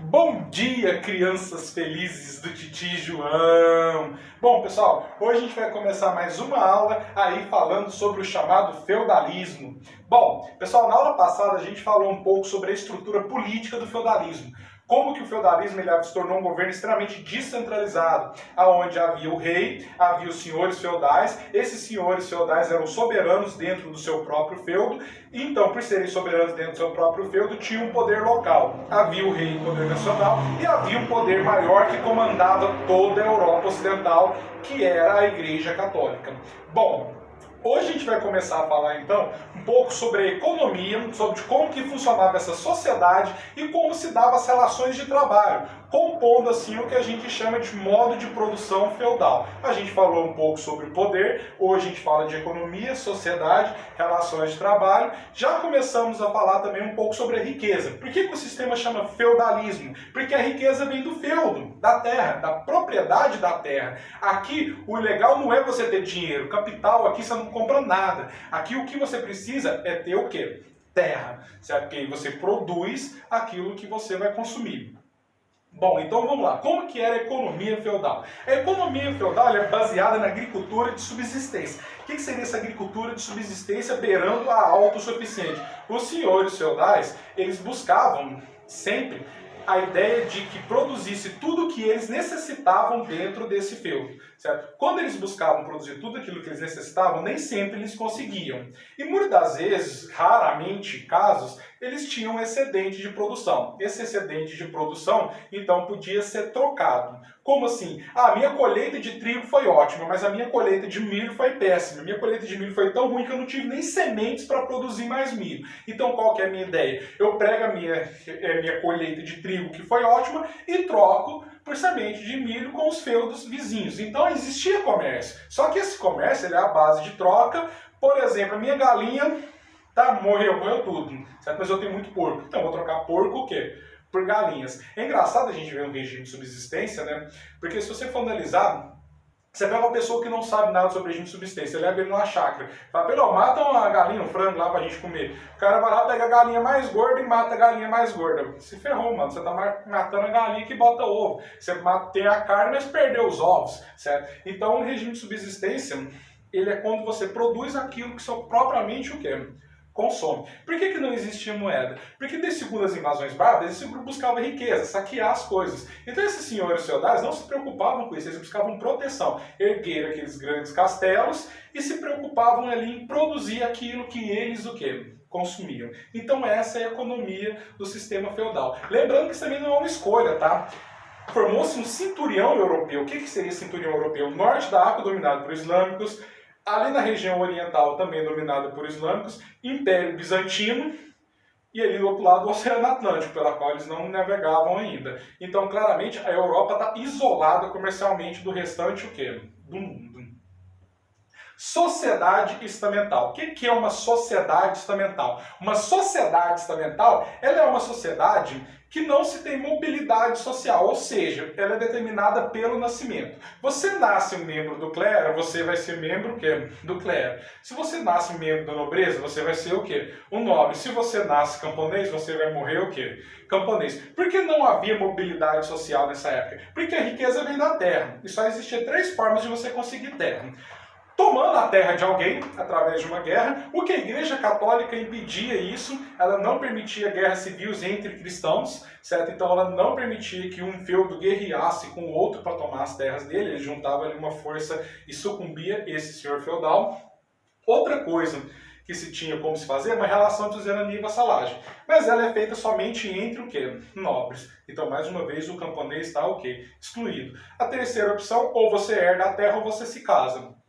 Bom dia, crianças felizes do Titi João! Bom, pessoal, hoje a gente vai começar mais uma aula aí falando sobre o chamado feudalismo. Bom, pessoal, na aula passada a gente falou um pouco sobre a estrutura política do feudalismo. Como que o feudalismo ele se tornou um governo extremamente descentralizado, onde havia o rei, havia os senhores feudais, esses senhores feudais eram soberanos dentro do seu próprio feudo, e então, por serem soberanos dentro do seu próprio feudo, tinham um poder local. Havia o rei, poder nacional, e havia um poder maior que comandava toda a Europa Ocidental, que era a Igreja Católica. Bom, hoje a gente vai começar a falar então um pouco sobre a economia, sobre como que funcionava essa sociedade e como se davam as relações de trabalho, compondo assim o que a gente chama de modo de produção feudal. A gente falou um pouco sobre o poder, hoje a gente fala de economia, sociedade, relações de trabalho. Já começamos a falar também um pouco sobre a riqueza. Por que o sistema chama feudalismo? Porque a riqueza vem do feudo, da terra, da propriedade da terra. Aqui o legal não é você ter dinheiro, capital, aqui você não compra nada. Aqui o que você precisa é ter o quê? Terra, certo? Porque aí você produz aquilo que você vai consumir. Bom, então vamos lá. Como que era a economia feudal? A economia feudal é baseada na agricultura de subsistência. O que seria essa agricultura de subsistência beirando a autossuficiente? Os senhores feudais, eles buscavam sempre a ideia de que produzisse tudo o que eles necessitavam dentro desse feudo, certo? Quando eles buscavam produzir tudo aquilo que eles necessitavam, nem sempre eles conseguiam. E muitas das vezes, raramente, casos, eles tinham excedente de produção. Esse excedente de produção, então, podia ser trocado. Como assim? A minha colheita de trigo foi ótima, mas a minha colheita de milho foi péssima. Minha colheita de milho foi tão ruim que eu não tive nem sementes para produzir mais milho. Então, qual que é a minha ideia? Eu prego a minha colheita de trigo, que foi ótima, e troco por semente de milho com os feudos vizinhos. Então, existia comércio. Só que esse comércio ele é a base de troca. Por exemplo, a minha galinha morreu tudo, certo? Mas eu tenho muito porco. Então, eu vou trocar porco o quê? Por galinhas. É engraçado a gente ver um regime de subsistência, né? Porque se você for analisar, você pega uma pessoa que não sabe nada sobre regime de subsistência, leva ele numa chácara, fala, Pedro, mata uma galinha, um frango lá pra gente comer. O cara vai lá, pega a galinha mais gorda e mata a galinha mais gorda. Se ferrou, mano. Você tá matando a galinha que bota ovo. Você tem a carne, mas perdeu os ovos, certo? Então, o regime de subsistência, ele é quando você produz aquilo que só propriamente o quê? Consome. Por que não existia moeda? Porque, segundo as invasões bárbaras, esse grupo buscava riqueza, saquear as coisas. Então esses senhores feudais não se preocupavam com isso, eles buscavam proteção, erguer aqueles grandes castelos e se preocupavam ali em produzir aquilo que eles o quê? Consumiam. Então essa é a economia do sistema feudal. Lembrando que isso também não é uma escolha, tá? Formou-se um cinturão europeu. O que seria cinturão europeu? O norte da África dominado por islâmicos, ali na região oriental, também dominada por islâmicos, Império Bizantino, e ali do outro lado o Oceano Atlântico, pela qual eles não navegavam ainda. Então, claramente, a Europa está isolada comercialmente do restante o quê? Do mundo. Sociedade estamental. O que é uma sociedade estamental? Uma sociedade estamental, ela é uma sociedade que não se tem mobilidade social, ou seja, ela é determinada pelo nascimento. Você nasce um membro do clero, você vai ser membro o quê? Do clero. Se você nasce membro da nobreza, você vai ser o quê? Um nobre. Se você nasce camponês, você vai morrer o quê? Camponês. Por que não havia mobilidade social nessa época? Porque a riqueza vem da terra. E só existia 3 formas de você conseguir terra. Tomando a terra de alguém, através de uma guerra, o que a Igreja Católica impedia isso, ela não permitia guerras civis entre cristãos, certo? Então ela não permitia que um feudo guerreasse com o outro para tomar as terras dele, ele juntava ali uma força e sucumbia esse senhor feudal. Outra coisa que se tinha como se fazer é uma relação de suzerania e vassalagem, mas ela é feita somente entre o quê? Nobres. Então, mais uma vez, o camponês está o quê? Excluído. A terceira opção, ou você herda a terra ou você se casa.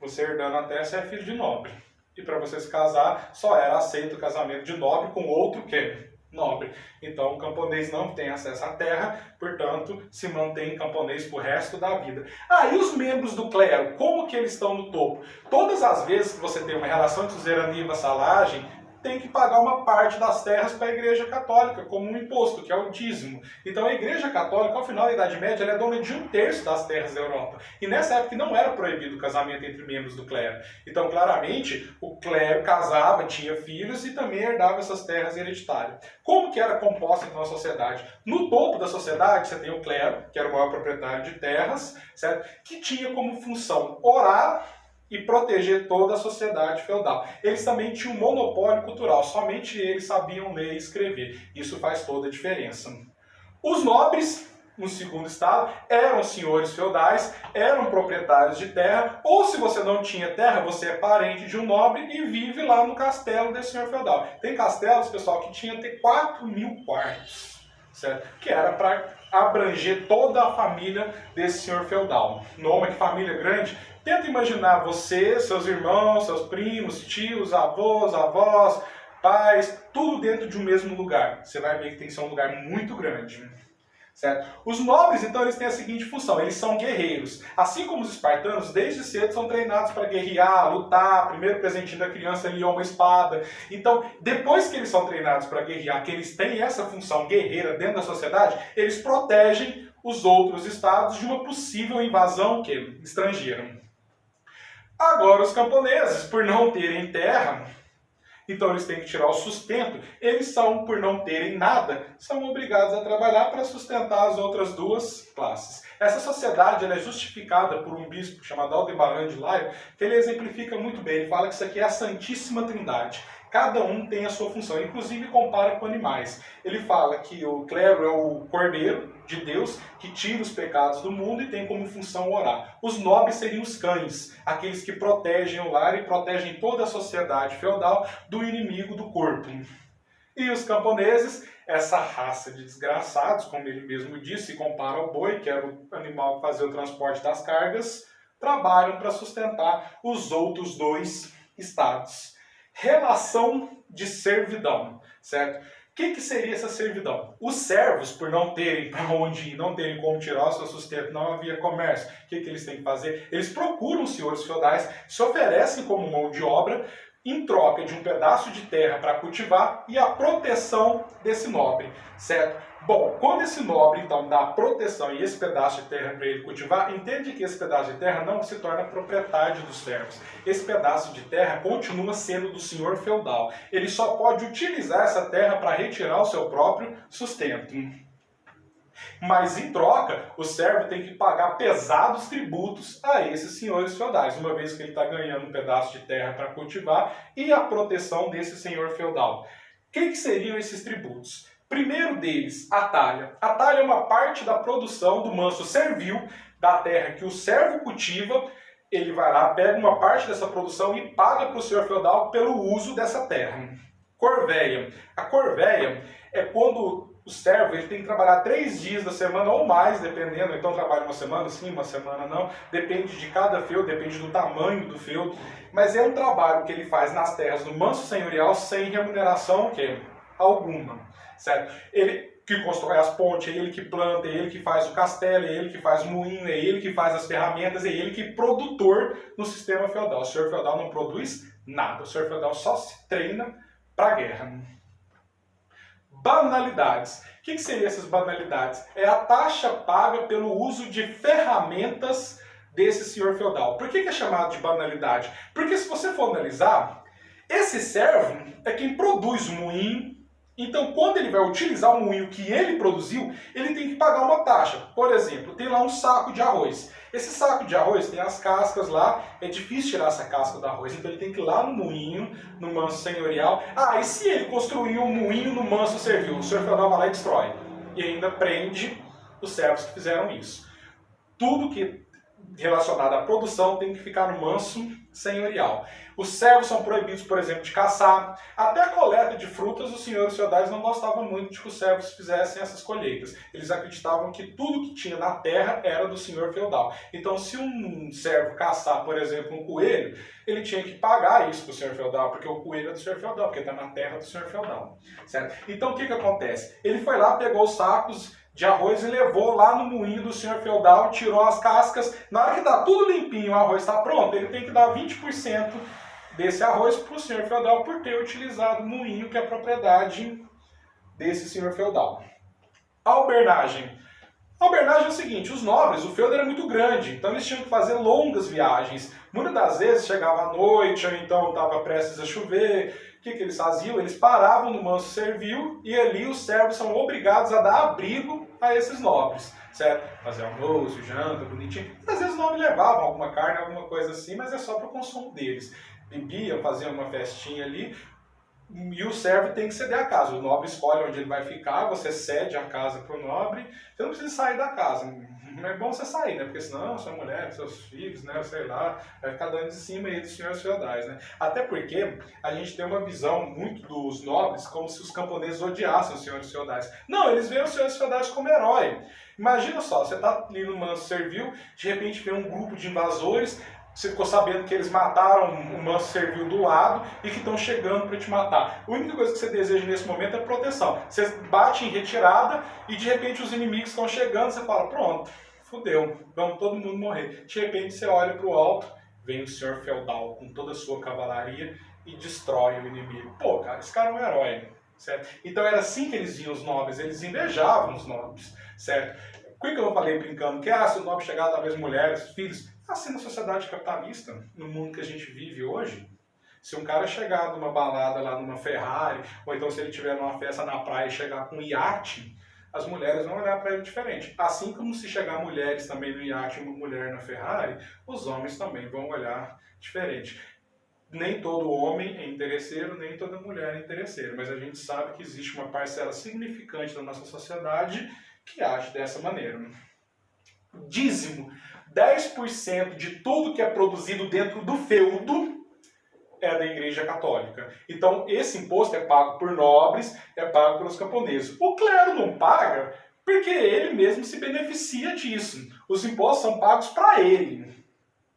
Você herdando a terra, você é filho de nobre. E para você se casar, só era aceito o casamento de nobre com outro que nobre. Então o camponês não tem acesso à terra, portanto, se mantém camponês pro resto da vida. E os membros do clero, como que eles estão no topo? Todas as vezes que você tem uma relação de suzerania e vassalagem, tem que pagar uma parte das terras para a Igreja Católica, como um imposto, que é o dízimo. Então a Igreja Católica, ao final da Idade Média, ela é dona de 1/3 das terras da Europa. E nessa época não era proibido o casamento entre membros do clero. Então, claramente, o clero casava, tinha filhos e também herdava essas terras hereditárias. Como que era composta então a sociedade? No topo da sociedade, você tem o clero, que era o maior proprietário de terras, certo? Que tinha como função orar e proteger toda a sociedade feudal. Eles também tinham um monopólio cultural, somente eles sabiam ler e escrever. Isso faz toda a diferença. Os nobres, no segundo estado, eram senhores feudais, eram proprietários de terra, ou se você não tinha terra, você é parente de um nobre e vive lá no castelo desse senhor feudal. Tem castelos, pessoal, que tinham até 4.000 quartos, certo? Que era para abranger toda a família desse senhor feudal. Nome que família grande. Tenta imaginar você, seus irmãos, seus primos, tios, avós, pais, tudo dentro de um mesmo lugar. Você vai ver que tem que ser um lugar muito grande. Certo? Os nobres, então, eles têm a seguinte função, eles são guerreiros. Assim como os espartanos, desde cedo são treinados para guerrear, lutar, primeiro presentinho da criança ali é uma espada. Então, depois que eles são treinados para guerrear, que eles têm essa função guerreira dentro da sociedade, eles protegem os outros estados de uma possível invasão estrangeira. Agora, os camponeses, por não terem terra, então eles têm que tirar o sustento, eles são, por não terem nada, são obrigados a trabalhar para sustentar as outras duas classes. Essa sociedade ela é justificada por um bispo chamado Aldebaran de Laio, que ele exemplifica muito bem, ele fala que isso aqui é a Santíssima Trindade. Cada um tem a sua função, inclusive compara com animais. Ele fala que o clero é o cordeiro de Deus que tira os pecados do mundo e tem como função orar. Os nobres seriam os cães, aqueles que protegem o lar e protegem toda a sociedade feudal do inimigo do corpo. E os camponeses, essa raça de desgraçados, como ele mesmo disse, compara ao boi, que era o animal que fazia o transporte das cargas, trabalham para sustentar os outros dois estados. Relação de servidão, certo? O que seria essa servidão? Os servos, por não terem para onde ir, não terem como tirar o seu sustento, não havia comércio. O que eles têm que fazer? Eles procuram os senhores feudais, se oferecem como mão de obra, em troca de um pedaço de terra para cultivar e a proteção desse nobre, certo? Bom, quando esse nobre, então, dá a proteção e esse pedaço de terra para ele cultivar, entende que esse pedaço de terra não se torna propriedade dos servos. Esse pedaço de terra continua sendo do senhor feudal. Ele só pode utilizar essa terra para retirar o seu próprio sustento. Mas, em troca, o servo tem que pagar pesados tributos a esses senhores feudais, uma vez que ele está ganhando um pedaço de terra para cultivar e a proteção desse senhor feudal. O que seriam esses tributos? Primeiro deles, a talha. A talha é uma parte da produção do manso servil, da terra que o servo cultiva. Ele vai lá, pega uma parte dessa produção e paga para o senhor feudal pelo uso dessa terra. Corvéia. A corvéia é quando o servo ele tem que trabalhar 3 dias da semana ou mais, dependendo. Então trabalha uma semana sim, uma semana não. Depende de cada feudo, depende do tamanho do feudo. Mas é um trabalho que ele faz nas terras do manso senhorial sem remuneração alguma. Certo? Ele que constrói as pontes, é ele que planta, é ele que faz o castelo, é ele que faz o moinho, é ele que faz as ferramentas, é ele que é produtor no sistema feudal. O senhor feudal não produz nada, o senhor feudal só se treina para a guerra. Banalidades. O que seriam essas banalidades? É a taxa paga pelo uso de ferramentas desse senhor feudal. Por que é chamado de banalidade? Porque se você for analisar, esse servo é quem produz o moinho. Então, quando ele vai utilizar o moinho que ele produziu, ele tem que pagar uma taxa. Por exemplo, tem lá um saco de arroz. Esse saco de arroz tem as cascas lá, é difícil tirar essa casca do arroz, então ele tem que ir lá no moinho, no manso senhorial. E se ele construiu um moinho no manso servil, o senhor feudal vai lá e destrói. E ainda prende os servos que fizeram isso. Tudo que relacionado à produção tem que ficar no manso senhorial. Os servos são proibidos, por exemplo, de caçar. Até a coleta de frutas, os senhores feudais não gostavam muito de que os servos fizessem essas colheitas. Eles acreditavam que tudo que tinha na terra era do senhor feudal. Então, se um servo caçar, por exemplo, um coelho, ele tinha que pagar isso para o senhor feudal, porque o coelho é do senhor feudal, porque está na terra do senhor feudal. Certo? Então, o que acontece? Ele foi lá, pegou os sacos de arroz e levou lá no moinho do senhor feudal, tirou as cascas. Na hora que está tudo limpinho, o arroz está pronto, ele tem que dar 20% desse arroz para o senhor feudal por ter utilizado o moinho, que é a propriedade desse senhor feudal. A albernagem. A albernagem é o seguinte, os nobres, o feudo era muito grande, então eles tinham que fazer longas viagens. Muitas das vezes chegava à noite, ou então estava prestes a chover. O que eles faziam? Eles paravam no manso servil e ali os servos são obrigados a dar abrigo a esses nobres, certo? Fazer almoço, janta, bonitinho. Às vezes os nobres levavam alguma carne, alguma coisa assim, mas é só para o consumo deles. Bebiam, faziam uma festinha ali. E o servo tem que ceder a casa. O nobre escolhe onde ele vai ficar, você cede a casa para o nobre, você não precisa sair da casa. Não é bom você sair, né? Porque senão sua mulher, seus filhos, né? Sei lá, vai ficar dando de cima aí dos senhores feudais, né? Até porque a gente tem uma visão muito dos nobres como se os camponeses odiassem os senhores feudais. Não, eles veem os senhores feudais como herói. Imagina só, você está ali no manso servil, de repente vem um grupo de invasores. Você ficou sabendo que eles mataram o manso servil do lado e que estão chegando para te matar. A única coisa que você deseja nesse momento é proteção. Você bate em retirada e de repente os inimigos estão chegando, você fala, pronto, fudeu, vamos todo mundo morrer. De repente você olha para o alto, vem o senhor feudal com toda a sua cavalaria e destrói o inimigo. Pô, cara, esse cara é um herói, certo? Então era assim que eles viam os nobres, eles invejavam os nobres, certo? Por que eu falei brincando que se o nobre chegar, talvez mulheres, filhos, assim na sociedade capitalista, no mundo que a gente vive hoje, se um cara chegar numa balada lá numa Ferrari, ou então se ele estiver numa festa na praia e chegar com um iate, as mulheres vão olhar para ele diferente. Assim como se chegar mulheres também no iate e uma mulher na Ferrari, os homens também vão olhar diferente. Nem todo homem é interesseiro, nem toda mulher é interesseira, mas a gente sabe que existe uma parcela significante da nossa sociedade que age dessa maneira. Dízimo. 10% de tudo que é produzido dentro do feudo é da Igreja Católica. Então, esse imposto é pago por nobres, é pago pelos camponeses. O clero não paga porque ele mesmo se beneficia disso. Os impostos são pagos para ele,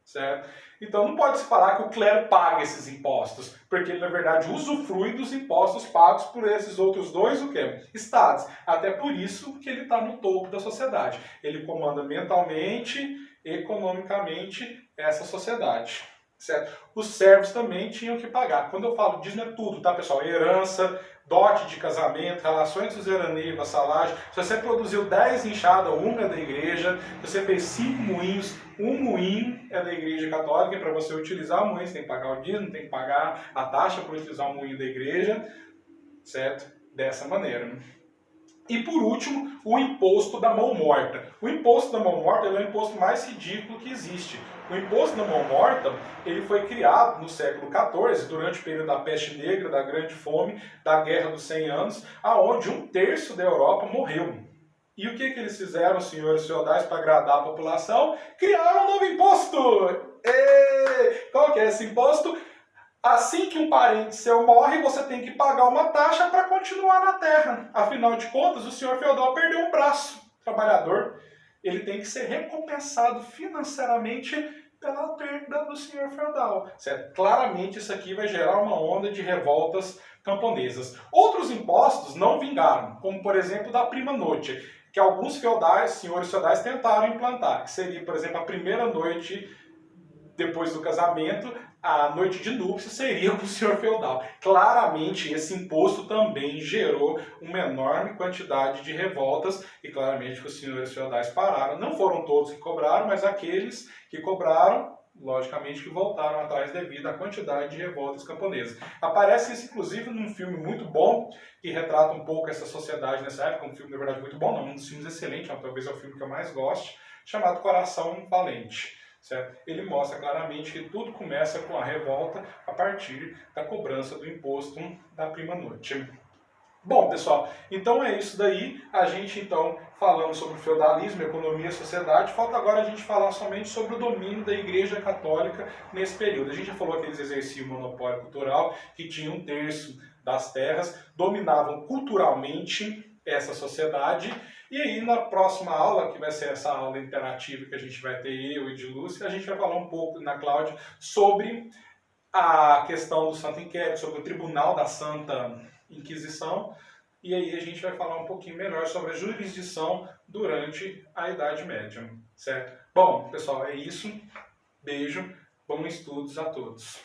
certo? Então, não pode se falar que o clero paga esses impostos, porque ele, na verdade, usufrui dos impostos pagos por esses outros dois, o quê? Estados. Até por isso que ele está no topo da sociedade. Ele comanda mentalmente, economicamente, essa sociedade. Certo? Os servos também tinham que pagar. Quando eu falo dízimo é tudo, tá, pessoal? Herança, dote de casamento, relações suzerania e vassalagem. Se você produziu 10 enxadas, uma é da igreja. Se você fez 5 moinhos, um moinho é da Igreja Católica. E para você utilizar o moinho, você tem que pagar o dízimo, tem que pagar a taxa para utilizar o moinho da igreja. Certo? Dessa maneira. E por último, o imposto da mão morta. O imposto da mão morta é o imposto mais ridículo que existe. O imposto da mão morta ele foi criado no século XIV, durante o período da peste negra, da grande fome, da Guerra dos 100 Anos, aonde 1/3 da Europa morreu. E o que eles fizeram, os senhores feudais, para agradar a população? Criaram um novo imposto! Qual que é esse imposto? Assim que um parente seu morre, você tem que pagar uma taxa para continuar na terra. Afinal de contas, o senhor feudal perdeu um braço. O trabalhador, ele tem que ser recompensado financeiramente pela perda do senhor feudal. Certo? Claramente isso aqui vai gerar uma onda de revoltas camponesas. Outros impostos não vingaram, como por exemplo da prima noite, que alguns feudais, senhores feudais, tentaram implantar, que seria, por exemplo, a primeira noite depois do casamento, a noite de núpcias seria com o senhor feudal. Claramente, esse imposto também gerou uma enorme quantidade de revoltas e claramente que os senhores feudais pararam. Não foram todos que cobraram, mas aqueles que cobraram, logicamente que voltaram atrás devido à quantidade de revoltas camponesas. Aparece isso, inclusive, num filme muito bom, que retrata um pouco essa sociedade nessa época, um filme, na verdade, muito bom, não, um dos filmes excelentes, talvez é o filme que eu mais gosto, chamado Coração Valente. Certo? Ele mostra claramente que tudo começa com a revolta a partir da cobrança do imposto da prima noite. Bom, pessoal, então é isso daí. A gente, então, falando sobre o feudalismo, economia e sociedade, falta agora a gente falar somente sobre o domínio da Igreja Católica nesse período. A gente já falou que eles exerciam o monopólio cultural, que tinha 1/3 das terras, dominavam culturalmente essa sociedade. E aí, na próxima aula, que vai ser essa aula interativa que a gente vai ter, eu e de Lúcia, a gente vai falar um pouco, na Cláudia, sobre a questão do Santo Inquérito, sobre o Tribunal da Santa Inquisição, e aí a gente vai falar um pouquinho melhor sobre a jurisdição durante a Idade Média, certo? Bom, pessoal, é isso. Beijo, bons estudos a todos.